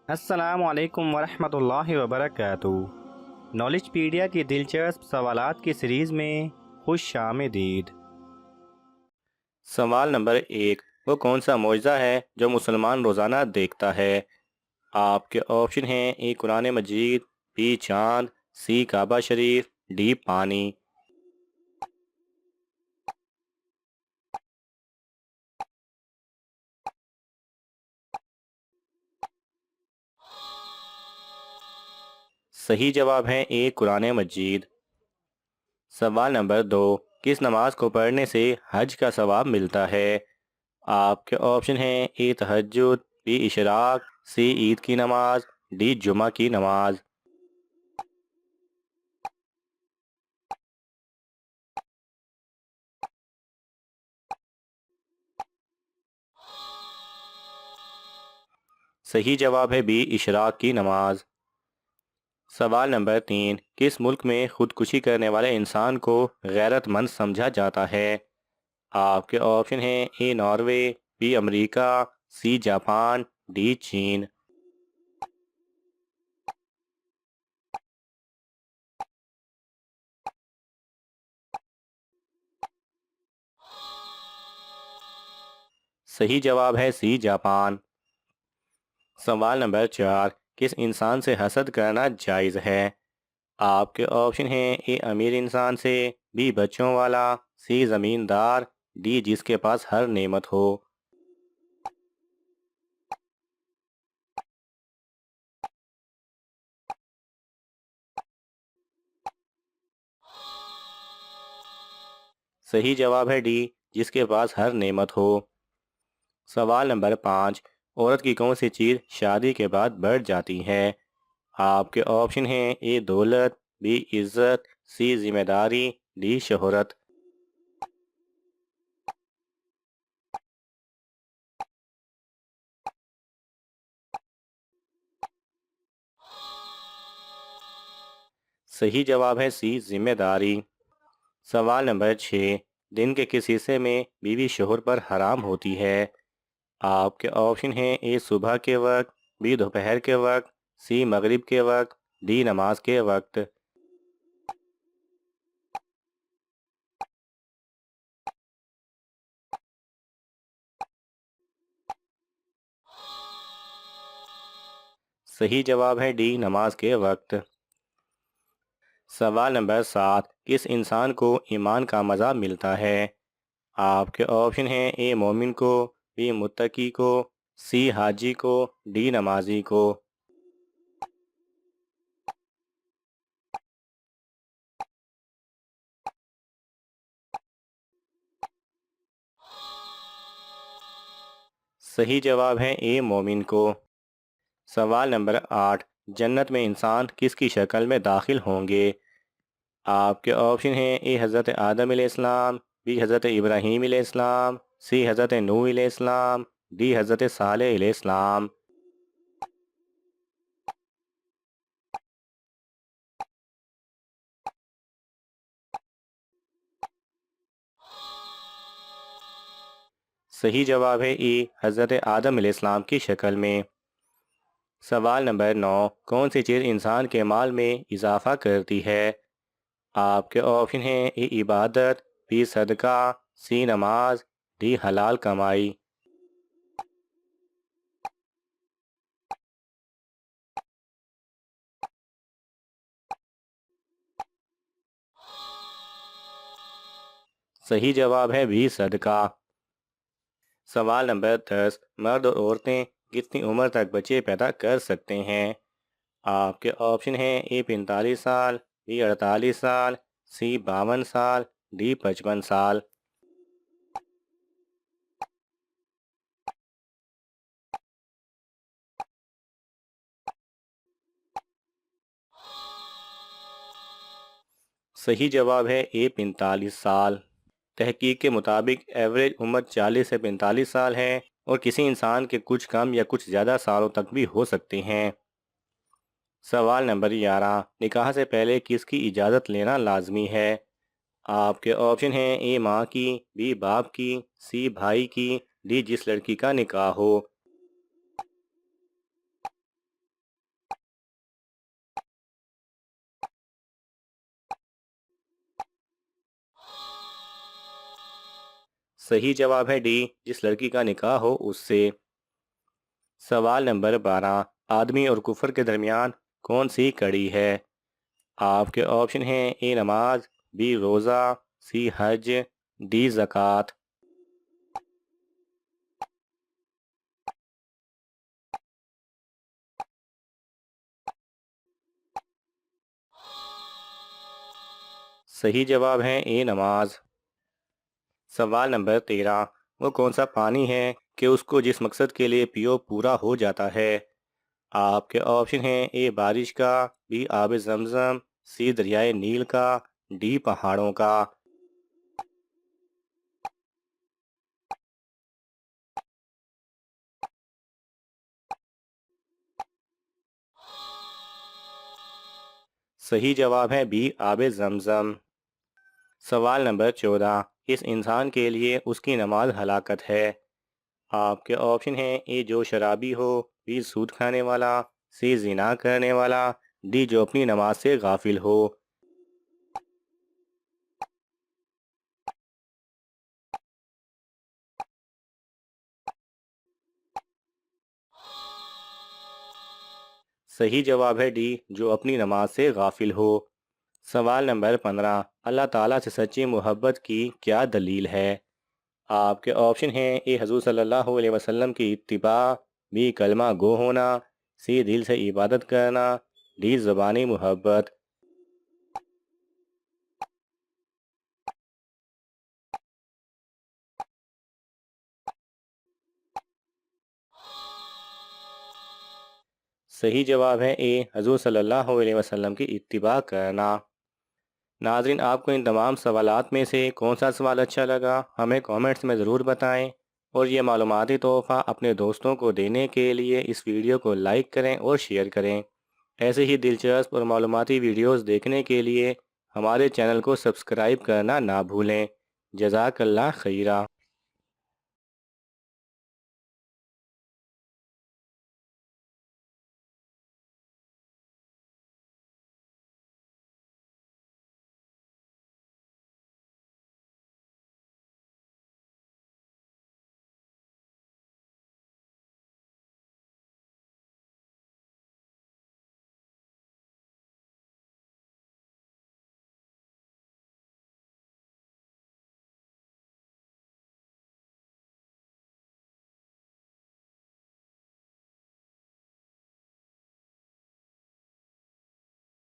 السلام علیکم ورحمۃ اللہ وبرکاتہ۔ نالج پیڈیا کی دلچسپ سوالات کی سیریز میں خوش آمدید۔ سوال نمبر 1، وہ کون سا معجزہ ہے جو مسلمان روزانہ دیکھتا ہے؟ آپ کے آپشن ہیں: اے قرآن مجید، بی چاند، سی کعبہ شریف، ڈی پانی۔ صحیح جواب ہے اے قرآن مجید۔ سوال نمبر 2، کس نماز کو پڑھنے سے حج کا ثواب ملتا ہے؟ آپ کے آپشن ہیں: اے تہجد، بی اشراق، سی عید کی نماز، ڈی جمعہ کی نماز۔ صحیح جواب ہے بی اشراق کی نماز۔ سوال نمبر 3، کس ملک میں خودکشی کرنے والے انسان کو غیرت مند سمجھا جاتا ہے؟ آپ کے آپشن ہیں: اے ناروے، بی امریکہ، سی جاپان، ڈی چین۔ صحیح جواب ہے سی جاپان۔ سوال نمبر 4، کس انسان سے حسد کرنا جائز ہے؟ آپ کے آپشن ہیں: اے امیر انسان سے، بی بچوں والا، سی زمیندار، ڈی جس کے پاس ہر نعمت ہو۔ صحیح جواب ہے ڈی جس کے پاس ہر نعمت ہو۔ سوال نمبر 5، عورت کی کون سی چیز شادی کے بعد بڑھ جاتی ہے؟ آپ کے آپشن ہیں: اے دولت، بی عزت، سی ذمہ داری، ڈی شہرت۔ صحیح جواب ہے سی ذمہ داری۔ سوال نمبر 6، دن کے کس حصے میں بیوی شوہر پر حرام ہوتی ہے؟ آپ کے آپشن ہیں: اے صبح کے وقت، بی دوپہر کے وقت، سی مغرب کے وقت، ڈی نماز کے وقت۔ صحیح جواب ہے ڈی نماز کے وقت۔ سوال نمبر 7، کس انسان کو ایمان کا مزہ ملتا ہے؟ آپ کے آپشن ہیں: اے مومن کو، بی متقی کو، سی حاجی کو، ڈی نمازی کو۔ صحیح جواب ہے اے مومن کو۔ سوال نمبر 8، جنت میں انسان کس کی شکل میں داخل ہوں گے؟ آپ کے آپشن ہیں: اے حضرت آدم علیہ السلام، بی حضرت ابراہیم علیہ السلام، سی حضرت نوح علیہ السلام، ڈی حضرت صالح علیہ السلام۔ صحیح جواب ہے ای حضرت آدم علیہ السلام کی شکل میں۔ سوال نمبر 9، کون سی چیز انسان کے مال میں اضافہ کرتی ہے؟ آپ کے آپشن ہیں: اے عبادت، بی صدقہ، سی نماز، ڈی حلال کمائی۔ صحیح جواب ہے بی صدقہ۔ سوال نمبر 10، مرد اور عورتیں کتنی عمر تک بچے پیدا کر سکتے ہیں؟ آپ کے آپشن ہیں: اے 45 سال، بی 48 سال، سی 52 سال، ڈی 55 سال۔ صحیح جواب ہے اے 45 سال۔ تحقیق کے مطابق ایوریج عمر 40 سے 45 سال ہے، اور کسی انسان کے کچھ کم یا کچھ زیادہ سالوں تک بھی ہو سکتے ہیں۔ سوال نمبر 11، نکاح سے پہلے کس کی اجازت لینا لازمی ہے؟ آپ کے آپشن ہیں: اے ماں کی، بی باپ کی، سی بھائی کی، ڈی جس لڑکی کا نکاح ہو۔ صحیح جواب ہے ڈی، جس لڑکی کا نکاح ہو اس سے۔ سوال نمبر 12، آدمی اور کفر کے درمیان کون سی کڑی ہے؟ آپ کے آپشن ہیں اے نماز، بی روزہ، سی حج، ڈی زکوٰۃ۔ صحیح جواب ہے اے نماز۔ سوال نمبر 13، وہ کون سا پانی ہے کہ اس کو جس مقصد کے لیے پیو پورا ہو جاتا ہے؟ آپ کے آپشن ہیں اے بارش کا، بی آب زمزم، سی دریائے نیل کا، ڈی پہاڑوں کا۔ صحیح جواب ہے بی آب زمزم۔ سوال نمبر 14، اس انسان کے لیے اس کی نماز ہلاکت ہے۔ آپ کے آپشن ہیں اے جو شرابی ہو، بی سود کھانے والا، سی زنا کرنے والا، ڈی جو اپنی نماز سے غافل ہو۔ صحیح جواب ہے ڈی، جو اپنی نماز سے غافل ہو۔ سوال نمبر 15، اللہ تعالیٰ سے سچی محبت کی کیا دلیل ہے؟ آپ کے آپشن ہیں اے حضور صلی اللہ علیہ وسلم کی اتباع، بی کلمہ گو ہونا، سی دل سے عبادت کرنا، ڈی زبانی محبت۔ صحیح جواب ہے اے حضور صلی اللہ علیہ وسلم کی اتباع کرنا۔ ناظرین، آپ کو ان تمام سوالات میں سے کون سا سوال اچھا لگا ہمیں کامنٹس میں ضرور بتائیں، اور یہ معلوماتی تحفہ اپنے دوستوں کو دینے کے لیے اس ویڈیو کو لائک کریں اور شیئر کریں۔ ایسے ہی دلچسپ اور معلوماتی ویڈیوز دیکھنے کے لیے ہمارے چینل کو سبسکرائب کرنا نہ بھولیں۔ جزاک اللہ خیرہ۔